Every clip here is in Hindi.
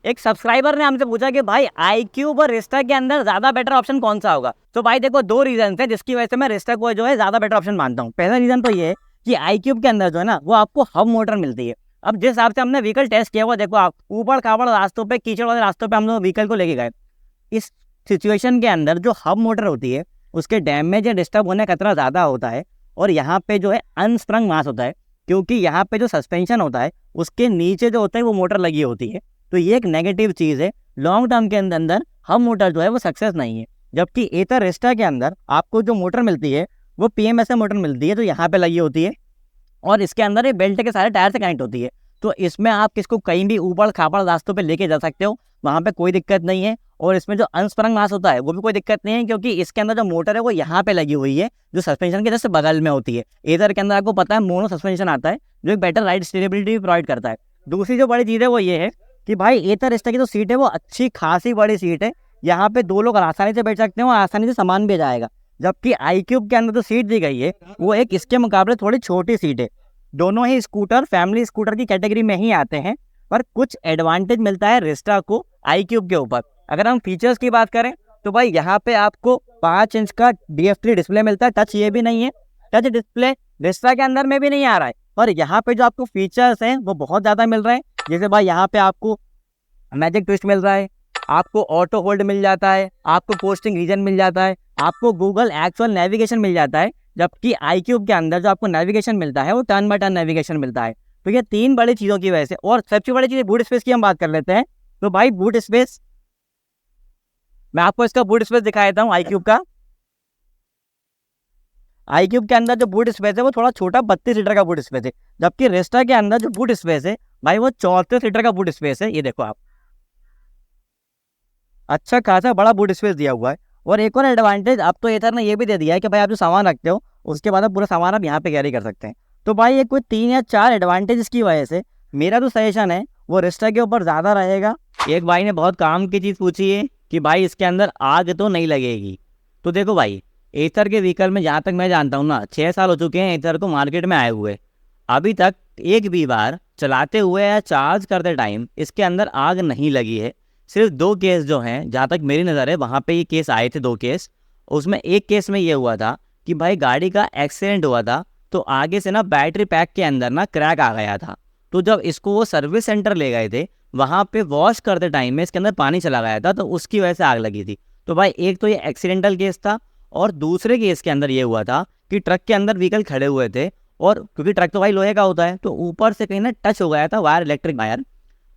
एक सब्सक्राइबर ने हमसे पूछा कि भाई iQube और रिस्टा के अंदर ज्यादा बेटर ऑप्शन कौन सा होगा। तो भाई देखो, दो रीजन है जिसकी वजह से मैं रिस्टा को जो है ज्यादा बेटर ऑप्शन मानता हूँ। पहला रीजन तो ये है कि iQube के अंदर जो है ना वो आपको हब मोटर मिलती है। अब जिस हिसाब से हमने व्हीकल टेस्ट किया हुआ, देखो आप ऊबड़ खाबड़ रास्तों पे, कीचड़ वाले रास्तों पे हम लोग व्हीकल को लेके गए। इस सिचुएशन के अंदर जो हब मोटर होती है उसके डैमेज या डिस्टर्ब होने का खतरा ज़्यादा होता है। और यहाँ पे जो है अनस्प्रंग मास होता है, क्योंकि यहाँ पे जो सस्पेंशन होता है उसके नीचे जो होता है वो मोटर लगी होती है। तो ये एक नेगेटिव चीज़ है। लॉन्ग टर्म के अंदर हब मोटर जो है वो सक्सेस नहीं है। जबकि एथर रिस्टा के अंदर आपको जो मोटर मिलती है वो PMSA मोटर मिलती है, जो यहाँ पे लगी होती है और इसके अंदर ये बेल्ट के सारे टायर से कनेक्ट होती है। तो इसमें आप किसको कहीं भी ऊबड़ खाबड़ रास्तों पे लेके जा सकते हो, वहाँ पे कोई दिक्कत नहीं है। और इसमें जो अनस्प्रंग मास होता है वो भी कोई दिक्कत नहीं है, क्योंकि इसके अंदर जो मोटर है वो यहाँ पे लगी हुई है, जो सस्पेंशन के जैसे बगल में होती है। एथर के अंदर आपको पता है मोनो सस्पेंशन आता है, जो एक बेटर राइड स्टेबिलिटी प्रोवाइड करता है। दूसरी जो बड़ी चीज़ है वो ये है कि भाई एथर रिस्टा की जो सीट है वो अच्छी खासी बड़ी सीट है। यहाँ पे दो लोग आसानी से बैठ सकते हैं और आसानी से सामान भी जाएगा। जबकि iQube के अंदर जो सीट दी गई है वो एक इसके मुकाबले थोड़ी छोटी सीट है। दोनों ही स्कूटर फैमिली स्कूटर की कैटेगरी में ही आते हैं, पर कुछ एडवांटेज मिलता है रिस्टा को iQube के ऊपर। अगर हम फीचर्स की बात करें तो भाई यहाँ पे आपको 5 इंच का DFT डिस्प्ले मिलता है। टच ये भी नहीं है, टच डिस्प्ले रिस्टा के अंदर में भी नहीं आ रहा है। और यहाँ पे जो आपको फीचर्स हैं वो बहुत ज़्यादा मिल रहे हैं। जैसे भाई यहाँ पे आपको मैजिक ट्विस्ट मिल रहा है, आपको ऑटो होल्ड मिल जाता है, आपको पोस्टिंग रीजन मिल जाता है, आपको गूगल एक्चुअल नेविगेशन मिल जाता है। जबकि iQube के अंदर जो आपको नेविगेशन मिलता है वो टर्न बाय टर्न नेविगेशन मिलता है। तो ये 3 बड़ी चीज़ों की वजह से। और सबसे बड़ी चीज़ बूट स्पेस की हम बात कर लेते हैं। तो भाई बूट स्पेस, मैं आपको इसका बूट स्पेस दिखा देता हूँ iQube का। iQube के अंदर जो बूट स्पेस है वो थोड़ा छोटा 32 लीटर का बूट स्पेस है। जबकि रिस्टा के अंदर जो बूट स्पेस है भाई वो 34 लीटर का बूट स्पेस है। ये देखो आप, अच्छा खासा बड़ा बूट स्पेस दिया हुआ है। और एक और एडवांटेज अब तो एथर ने ये भी दे दिया है कि भाई आप जो सामान रखते हो उसके बाद आप पूरा सामान आप यहाँ पे कैरी कर सकते हैं। तो भाई ये कोई 3 या 4 एडवांटेज की वजह से मेरा जो सजेशन है वो रिस्टा के ऊपर ज़्यादा रहेगा। एक भाई ने बहुत काम की चीज़ पूछी है कि भाई इसके अंदर आग तो नहीं लगेगी। तो देखो भाई, एथर के व्हीकल में जहाँ तक मैं जानता हूँ ना 6 साल हो चुके हैं एथर को मार्केट में आए हुए, अभी तक एक भी बार चलाते हुए या चार्ज करते टाइम इसके अंदर आग नहीं लगी है। सिर्फ 2 केस जो हैं, जहाँ तक मेरी नज़र है वहाँ पे ये केस आए थे 2 केस। उसमें एक केस में ये हुआ था कि भाई गाड़ी का एक्सीडेंट हुआ था, तो आगे से ना बैटरी पैक के अंदर ना क्रैक आ गया था। तो जब इसको वो सर्विस सेंटर ले गए थे, वहाँ पे वॉश करते टाइम में इसके अंदर पानी चला गया था, तो उसकी वजह से आग लगी थी। तो भाई एक तो ये एक्सीडेंटल केस था, और दूसरे केस के अंदर ये हुआ था कि ट्रक के अंदर व्हीकल खड़े हुए थे, और क्योंकि ट्रक तो भाई लोहे का होता है, तो ऊपर से कहीं ना टच हो गया था वायर, इलेक्ट्रिक वायर,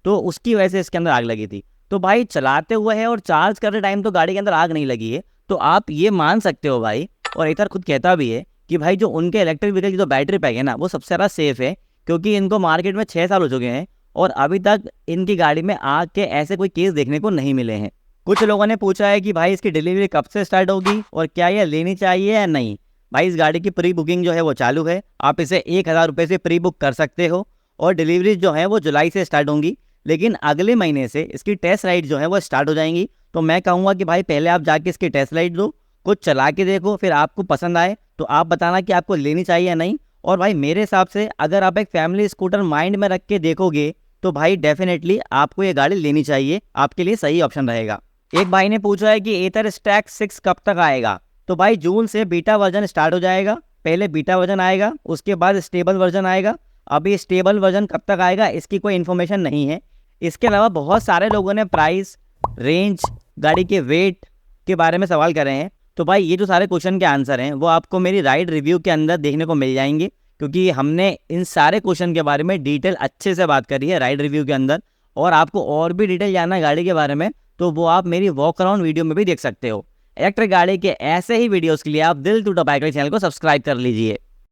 तो उसकी वजह से इसके अंदर आग लगी थी। तो भाई चलाते हुए है और चार्ज करते टाइम तो गाड़ी के अंदर आग नहीं लगी है, तो आप ये मान सकते हो भाई। और एथर खुद कहता भी है कि भाई जो उनके इलेक्ट्रिक व्हीकल की जो बैटरी पैक है ना वो सबसे ज़्यादा सेफ है, क्योंकि इनको मार्केट में 6 साल हो चुके हैं और अभी तक इनकी गाड़ी में आग के ऐसे कोई केस देखने को नहीं मिले हैं। कुछ लोगों ने पूछा है कि भाई इसकी डिलीवरी कब से स्टार्ट होगी और क्या ये लेनी चाहिए या नहीं। भाई इस गाड़ी की प्री बुकिंग जो है वो चालू है, आप इसे 1000 रुपये से प्री बुक कर सकते हो, और डिलीवरी जो है वो जुलाई से स्टार्ट होंगी। लेकिन अगले महीने से इसकी टेस्ट राइड जो है वो स्टार्ट हो जाएंगी। तो मैं कहूँगा कि भाई पहले आप जाके इसकी टेस्ट राइड दो, कुछ चला के देखो, फिर आपको पसंद आए तो आप बताना कि आपको लेनी चाहिए या नहीं। और भाई मेरे हिसाब से अगर आप एक फैमिली स्कूटर माइंड में रख के देखोगे तो भाई डेफिनेटली आपको ये गाड़ी लेनी चाहिए, आपके लिए सही ऑप्शन रहेगा। एक भाई ने पूछा है कि एथर स्टैक 6 कब तक आएगा। तो भाई जून से बीटा वर्जन स्टार्ट हो जाएगा। पहले बीटा वर्जन आएगा, उसके बाद स्टेबल वर्जन आएगा। अभी स्टेबल वर्जन कब तक आएगा इसकी कोई इन्फॉर्मेशन नहीं है। इसके अलावा बहुत सारे लोगों ने प्राइस, रेंज, गाड़ी के वेट के बारे में सवाल करे हैं। तो भाई ये जो सारे क्वेश्चन के आंसर हैं वो आपको मेरी राइड रिव्यू के अंदर देखने को मिल जाएंगे, क्योंकि हमने इन सारे क्वेश्चन के बारे में डिटेल अच्छे से बात करी है राइड रिव्यू के अंदर। और आपको और भी डिटेल जानना है गाड़ी के बारे में तो वो आप मेरी वॉक अराउंड वीडियो में भी देख सकते हो। इलेक्ट्रिक गाड़ी के ऐसे ही वीडियोज़ के लिए आप दिल टू द बाइक चैनल को सब्सक्राइब कर लीजिए।